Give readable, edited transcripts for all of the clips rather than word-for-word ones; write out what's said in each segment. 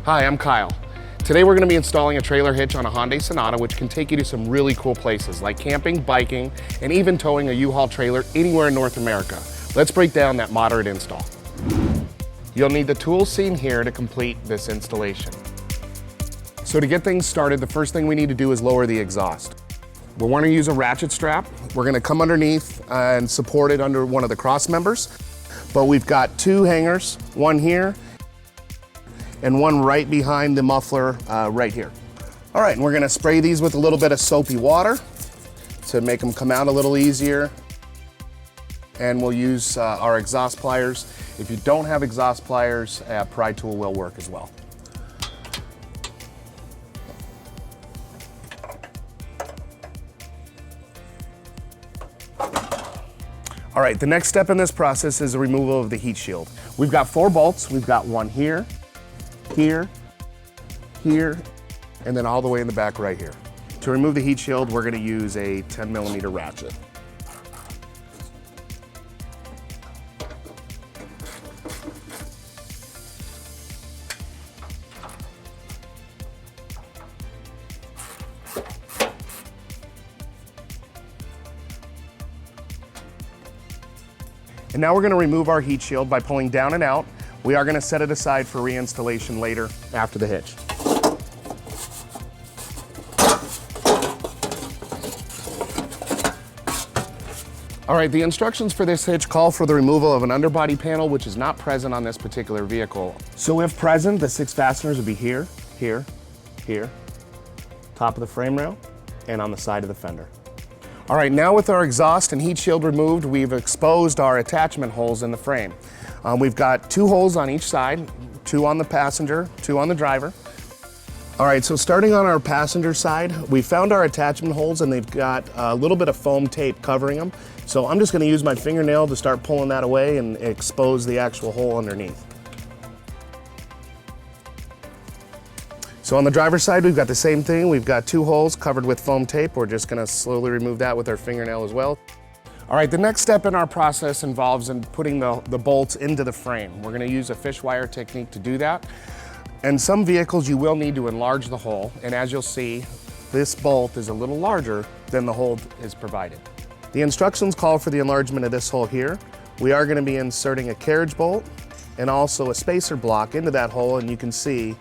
Hi, I'm Kyle. Today we're going to be installing a trailer hitch on a Hyundai Sonata, which can take you to some really cool places like camping, biking, and even towing a U-Haul trailer anywhere in North America. Let's break down that moderate install. You'll need the tools seen here to complete this installation. So to get things started, the first thing we need to do is lower the exhaust. We'll want to use a ratchet strap. We're going to come underneath and support it under one of the cross members. But we've got two hangers, one here and one right behind the muffler right here. All right, and we're gonna spray these with a little bit of soapy water to make them come out a little easier. And we'll use our exhaust pliers. If you don't have exhaust pliers, a pry tool will work as well. All right, the next step in this process is the removal of the heat shield. We've got 4 bolts. We've got one here, here, here, and then all the way in the back right here. To remove the heat shield, we're going to use a 10mm ratchet. And now we're going to remove our heat shield by pulling down and out. We are going to set it aside for reinstallation later after the hitch. All right, the instructions for this hitch call for the removal of an underbody panel, which is not present on this particular vehicle. So if present, the 6 fasteners would be here, here, here, top of the frame rail, and on the side of the fender. All right, now with our exhaust and heat shield removed, we've exposed our attachment holes in the frame. We've got 2 holes on each side, 2 on the passenger, 2 on the driver. All right, so starting on our passenger side, we found our attachment holes and they've got a little bit of foam tape covering them. So I'm just gonna use my fingernail to start pulling that away and expose the actual hole underneath. So on the driver's side, we've got the same thing. We've got 2 holes covered with foam tape. We're just gonna slowly remove that with our fingernail as well. All right, the next step in our process involves in putting the bolts into the frame. We're gonna use a fish wire technique to do that. And some vehicles you will need to enlarge the hole, and as you'll see, this bolt is a little larger than the hole is provided. The instructions call for the enlargement of this hole here. We are gonna be inserting a carriage bolt and also a spacer block into that hole, and you can see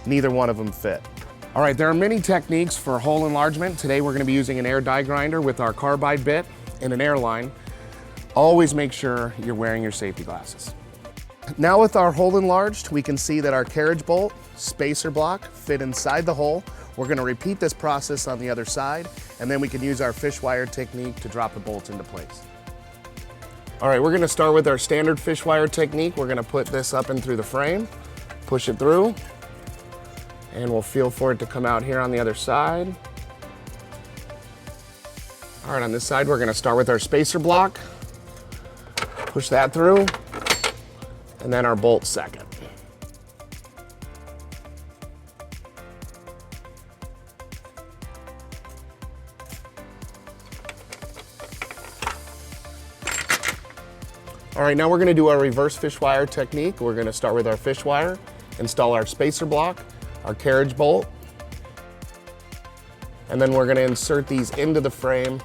neither one of them fit. All right, there are many techniques for hole enlargement. Today we're gonna be using an air die grinder with our carbide bit and an air line. Always make sure you're wearing your safety glasses. Now with our hole enlarged, we can see that our carriage bolt, spacer block fit inside the hole. We're gonna repeat this process on the other side, and then we can use our fish wire technique to drop the bolts into place. All right, we're gonna start with our standard fish wire technique. We're gonna put this up and through the frame, push it through, and we'll feel for it to come out here on the other side. All right, on this side, we're gonna start with our spacer block, push that through, and then our bolt second. All right, now we're gonna do our reverse fish wire technique. We're gonna start with our fish wire, install our spacer block, our carriage bolt, and then we're gonna insert these into the frame,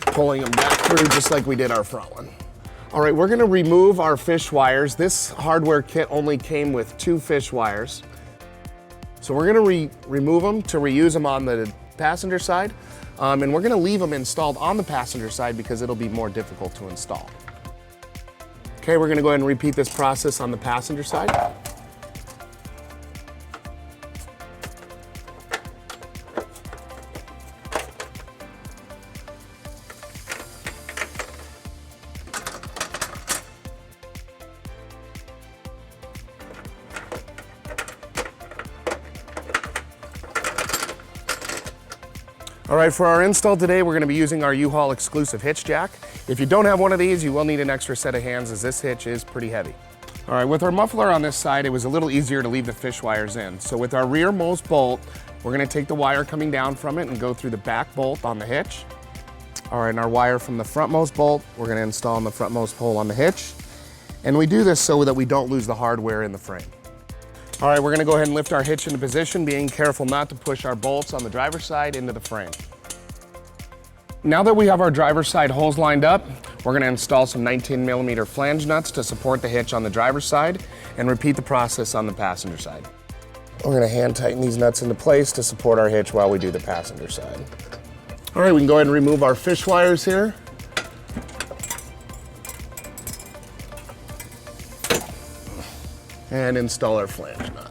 pulling them back through just like we did our front one. All right, we're gonna remove our fish wires. This hardware kit only came with 2 fish wires. So we're gonna remove them to reuse them on the passenger side, and we're gonna leave them installed on the passenger side because it'll be more difficult to install. Okay, we're gonna go ahead and repeat this process on the passenger side. All right, for our install today, we're gonna be using our U-Haul exclusive hitch jack. If you don't have one of these, you will need an extra set of hands as this hitch is pretty heavy. All right, with our muffler on this side, it was a little easier to leave the fish wires in. So with our rearmost bolt, we're gonna take the wire coming down from it and go through the back bolt on the hitch. All right, and our wire from the frontmost bolt, we're gonna install in the frontmost hole on the hitch. And we do this so that we don't lose the hardware in the frame. All right, we're gonna go ahead and lift our hitch into position, being careful not to push our bolts on the driver's side into the frame. Now that we have our driver's side holes lined up, we're gonna install some 19mm flange nuts to support the hitch on the driver's side and repeat the process on the passenger side. We're gonna hand tighten these nuts into place to support our hitch while we do the passenger side. All right, we can go ahead and remove our fish wires here. And install our flange nut.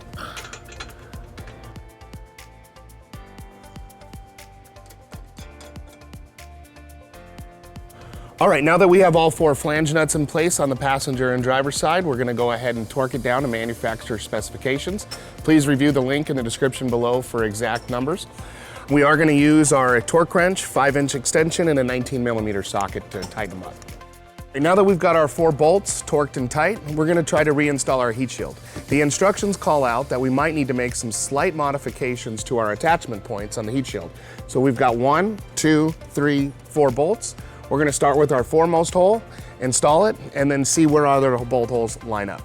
All right, now that we have all 4 flange nuts in place on the passenger and driver side, we're gonna go ahead and torque it down to manufacturer specifications. Please review the link in the description below for exact numbers. We are gonna use our torque wrench, 5-inch extension, and a 19mm socket to tighten them up. Now that we've got our 4 bolts torqued and tight, we're gonna try to reinstall our heat shield. The instructions call out that we might need to make some slight modifications to our attachment points on the heat shield. So we've got 1, 2, 3, 4 bolts. We're gonna start with our foremost hole, install it, and then see where other bolt holes line up.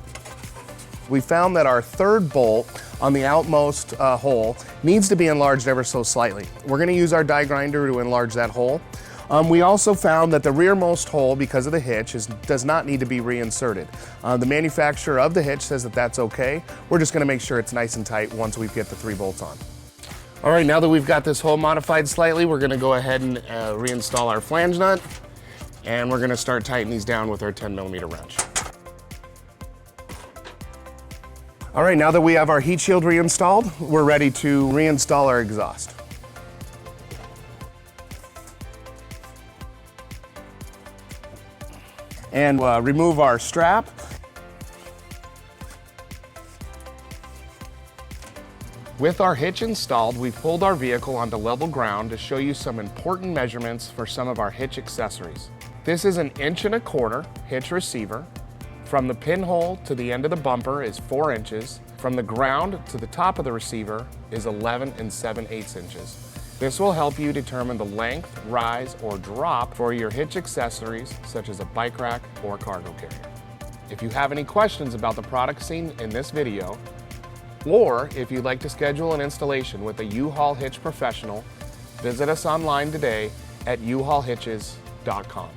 We found that our 3rd bolt on the outmost hole needs to be enlarged ever so slightly. We're gonna use our die grinder to enlarge that hole. We also found that the rearmost hole, because of the hitch, does not need to be reinserted. The manufacturer of the hitch says that that's okay. We're just gonna make sure it's nice and tight once we get the 3 bolts on. All right, now that we've got this hole modified slightly, we're gonna go ahead and reinstall our flange nut, and we're gonna start tightening these down with our 10mm wrench. All right, now that we have our heat shield reinstalled, we're ready to reinstall our exhaust. And remove our strap. With our hitch installed, we've pulled our vehicle onto level ground to show you some important measurements for some of our hitch accessories. This is an 1.25" hitch receiver. From the pinhole to the end of the bumper is 4 inches. From the ground to the top of the receiver is 11 7/8 inches. This will help you determine the length, rise, or drop for your hitch accessories, such as a bike rack or cargo carrier. If you have any questions about the product seen in this video, or if you'd like to schedule an installation with a U-Haul Hitch Professional, visit us online today at uhaulhitches.com.